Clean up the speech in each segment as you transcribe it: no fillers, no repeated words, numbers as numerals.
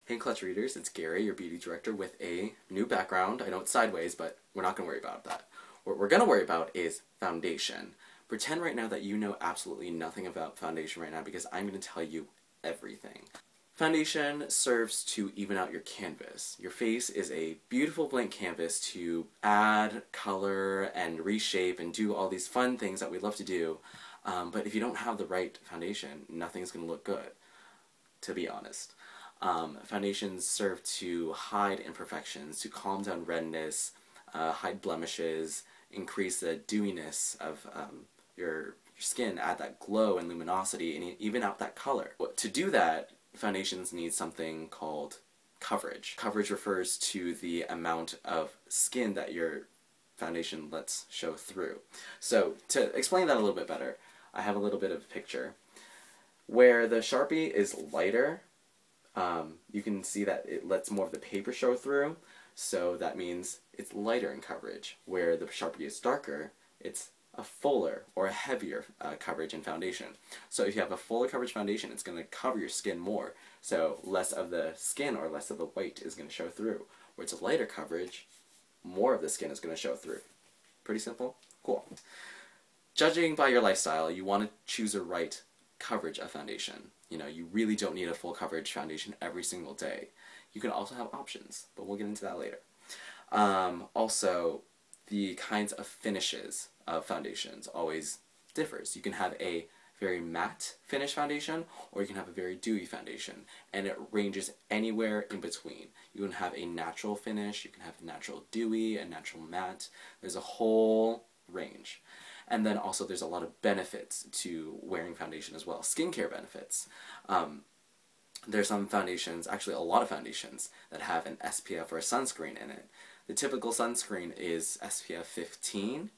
Hey Clutch Readers, it's Gary, your beauty director, with a new background. I know it's sideways, but we're not going to worry about that. What we're going to worry about is foundation. Pretend right now that you know absolutely nothing about foundation right now because I'm going to tell you everything. Foundation serves to even out your canvas. Your face is a beautiful blank canvas to add color and reshape and do all these fun things that we love to do. But if you don't have the right foundation, nothing's going to look good, to be honest. Foundations serve to hide imperfections, to calm down redness, hide blemishes, increase the dewiness of your skin, add that glow and luminosity, and even out that color. To do that, foundations need something called coverage. Coverage refers to the amount of skin that your foundation lets show through. So to explain that a little bit better, I have a little bit of a picture. Where the Sharpie is lighter, you can see that it lets more of the paper show through, so that means it's lighter in coverage. Where the Sharpie is darker, it's a fuller or a heavier coverage in foundation. So if you have a fuller coverage foundation, it's going to cover your skin more, so less of the skin or less of the white is going to show through. Where it's a lighter coverage, more of the skin is going to show through. Pretty simple? Cool. Judging by your lifestyle, you want to choose the right coverage of foundation. You know, you really don't need a full coverage foundation every single day. You can also have options, but we'll get into that later. Also, the kinds of finishes of foundations always differs. You can have a very matte finish foundation, or you can have a very dewy foundation, and it ranges anywhere in between. You can have a natural finish, you can have a natural dewy, a natural matte. There's a whole range. And then also there's a lot of benefits to wearing foundation as well. Skincare benefits. There's some foundations, actually a lot of foundations, that have an SPF or a sunscreen in it. The typical sunscreen is SPF 15,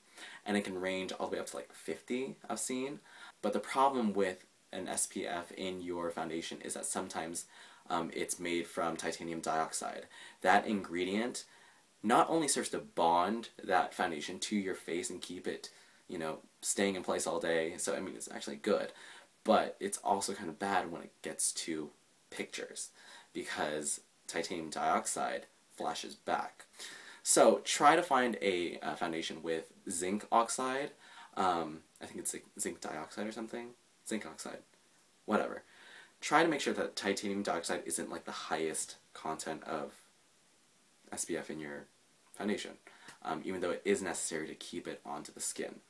and it can range all the way up to like 50, I've seen. But the problem with an SPF in your foundation is that sometimes it's made from titanium dioxide. That ingredient not only serves to bond that foundation to your face and keep it, you know, staying in place all day, so I mean it's actually good, but it's also kind of bad when it gets to pictures because titanium dioxide flashes back. So try to find a foundation with zinc oxide. I think it's like zinc dioxide or something. Zinc oxide. Whatever. Try to make sure that titanium dioxide isn't like the highest content of SPF in your foundation, even though it is necessary to keep it onto the skin.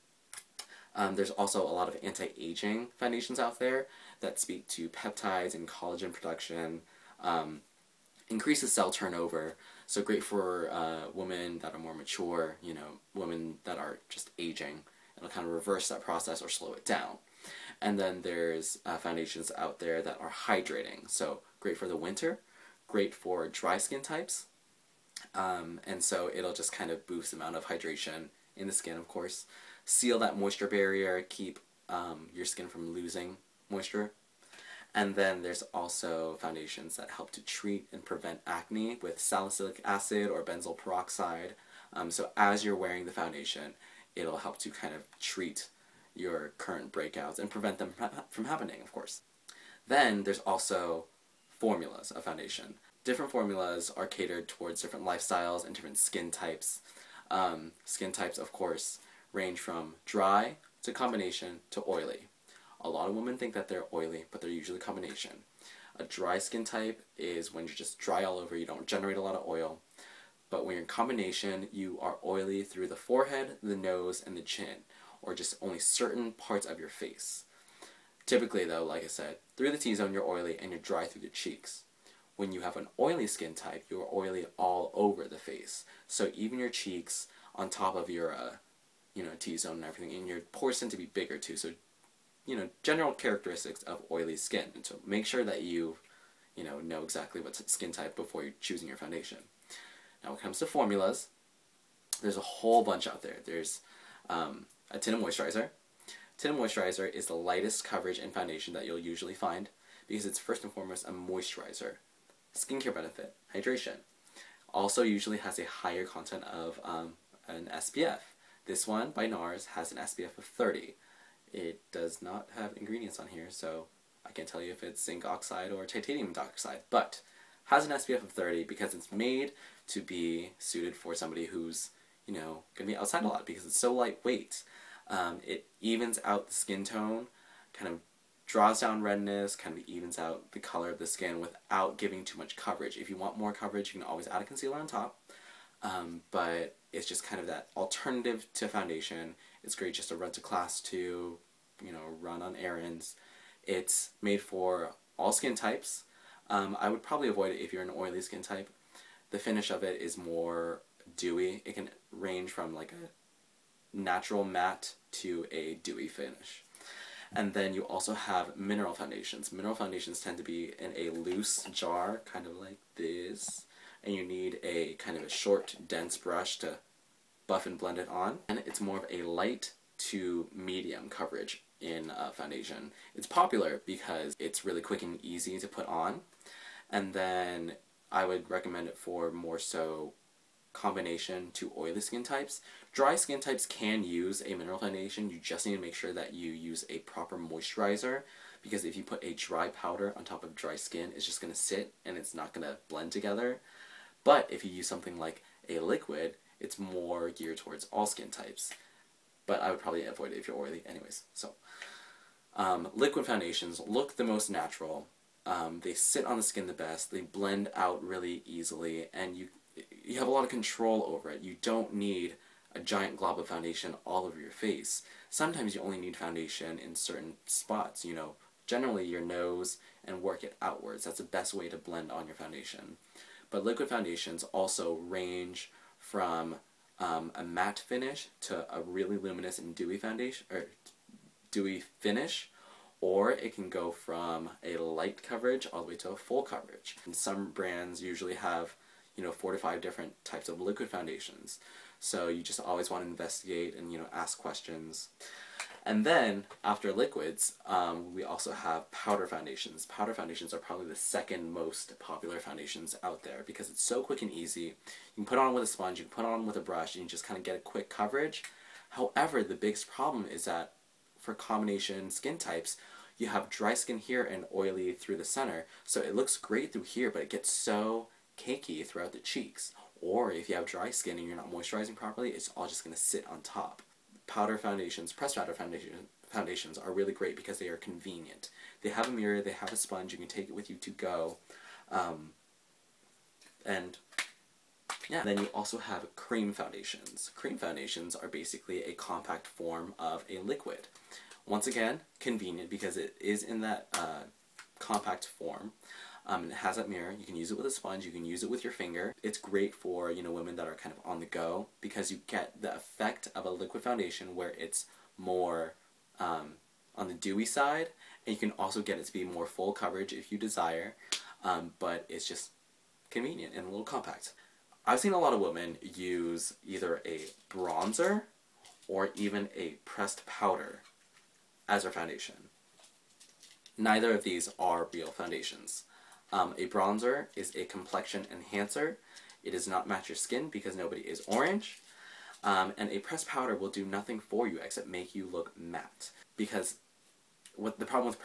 There's also a lot of anti-aging foundations out there that speak to peptides and collagen production, increases cell turnover, so great for women that are more mature, you know, women that are just aging. It'll kind of reverse that process or slow it down. And then there's foundations out there that are hydrating, so great for the winter, great for dry skin types, and so it'll just kind of boost the amount of hydration in the skin, of course. Seal that moisture barrier, keep your skin from losing moisture. And then there's also foundations that help to treat and prevent acne with salicylic acid or benzoyl peroxide. So as you're wearing the foundation, it'll help to kind of treat your current breakouts and prevent them from happening, of course. Then there's also formulas of foundation. Different formulas are catered towards different lifestyles and different skin types. Skin types, of course, range from dry to combination to oily. A lot of women think that they're oily, but they're usually a combination. A dry skin type is when you're just dry all over, you don't generate a lot of oil. But when you're in combination, you are oily through the forehead, the nose, and the chin, or just only certain parts of your face. Typically though, like I said, through the T-zone you're oily and you're dry through the cheeks. When you have an oily skin type, you're oily all over the face. So even your cheeks on top of your T-zone and everything, and your pores tend to be bigger too, so general characteristics of oily skin. And so make sure that you know exactly what skin type before you're choosing your foundation. Now when it comes to formulas, there's a whole bunch out there. There's a tinted moisturizer. Tinted moisturizer is the lightest coverage in foundation that you'll usually find because it's first and foremost a moisturizer. Skincare benefit, hydration. Also usually has a higher content of an SPF. This one, by NARS, has an SPF of 30. It does not have ingredients on here, so I can't tell you if it's zinc oxide or titanium dioxide, but has an SPF of 30 because it's made to be suited for somebody who's, you know, going to be outside a lot because it's so lightweight. It evens out the skin tone, kind of draws down redness, kind of evens out the color of the skin without giving too much coverage. If you want more coverage, you can always add a concealer on top, but it's just kind of that alternative to foundation. It's great just to run to class to, you know, run on errands. It's made for all skin types. I would probably avoid it if you're an oily skin type. The finish of it is more dewy. It can range from like a natural matte to a dewy finish. And then you also have mineral foundations. Mineral foundations tend to be in a loose jar, kind of like this, and you need a kind of a short, dense brush to buff and blend it on. And it's more of a light to medium coverage in foundation. It's popular because it's really quick and easy to put on, and then I would recommend it for more so combination to oily skin types. Dry skin types can use a mineral foundation. You just need to make sure that you use a proper moisturizer, because if you put a dry powder on top of dry skin, it's just going to sit and it's not going to blend together. But if you use something like a liquid, it's more geared towards all skin types. But I would probably avoid it if you're oily anyways. So, liquid foundations look the most natural. They sit on the skin the best. They blend out really easily, and you have a lot of control over it. You don't need a giant glob of foundation all over your face. Sometimes you only need foundation in certain spots, you know, generally your nose, and work it outwards. That's the best way to blend on your foundation. But liquid foundations also range from a matte finish to a really luminous and dewy foundation, or dewy finish, or it can go from a light coverage all the way to a full coverage. And some brands usually have, you know, 4 to 5 different types of liquid foundations. So you just always want to investigate and, you know, ask questions. And then, after liquids, we also have powder foundations. Powder foundations are probably the second most popular foundations out there because it's so quick and easy. You can put it on with a sponge, you can put it on with a brush, and you just kind of get a quick coverage. However, the biggest problem is that for combination skin types, you have dry skin here and oily through the center. So it looks great through here, but it gets so cakey throughout the cheeks. Or if you have dry skin and you're not moisturizing properly, it's all just going to sit on top. Powder foundations, pressed powder foundations are really great because they are convenient. They have a mirror, they have a sponge, you can take it with you to go. And yeah, then you also have cream foundations. Cream foundations are basically a compact form of a liquid. Once again, convenient because it is in that compact form. It has that mirror. You can use it with a sponge. You can use it with your finger. It's great for, you know, women that are kind of on the go because you get the effect of a liquid foundation where it's more on the dewy side, and you can also get it to be more full coverage if you desire, but it's just convenient and a little compact. I've seen a lot of women use either a bronzer or even a pressed powder as their foundation. Neither of these are real foundations. A bronzer is a complexion enhancer. It does not match your skin because nobody is orange. And a pressed powder will do nothing for you except make you look matte. Because what the problem with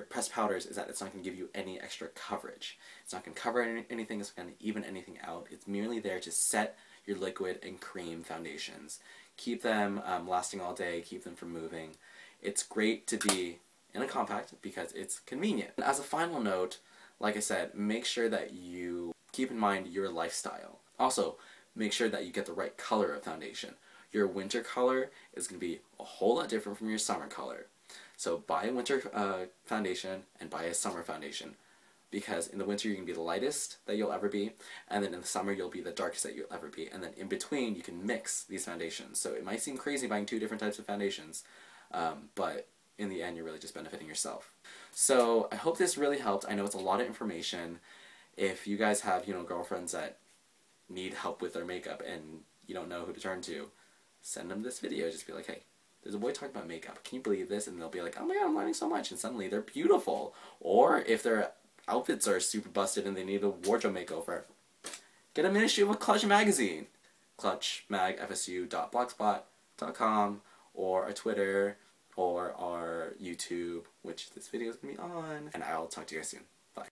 pressed powders is that it's not going to give you any extra coverage. It's not going to cover anything, it's not going to even anything out. It's merely there to set your liquid and cream foundations. Keep them lasting all day, keep them from moving. It's great to be in a compact because it's convenient. And as a final note, like I said, make sure that you keep in mind your lifestyle. Also, make sure that you get the right color of foundation. Your winter color is going to be a whole lot different from your summer color. So buy a winter foundation and buy a summer foundation. Because in the winter you're going to be the lightest that you'll ever be, and then in the summer you'll be the darkest that you'll ever be. And then in between you can mix these foundations. So it might seem crazy buying 2 different types of foundations, but in the end you're really just benefiting yourself. So I hope this really helped. I know it's a lot of information. If you guys have, you know, girlfriends that need help with their makeup and you don't know who to turn to, send them this video. Just be like, hey, there's a boy talking about makeup. Can you believe this? And they'll be like, oh my god, I'm learning so much. And suddenly they're beautiful. Or if their outfits are super busted and they need a wardrobe makeover, get a mini issue of Clutch magazine. clutchmagfsu.blogspot.com, or our Twitter, or our YouTube, which this video is going to be on. And I'll talk to you guys soon.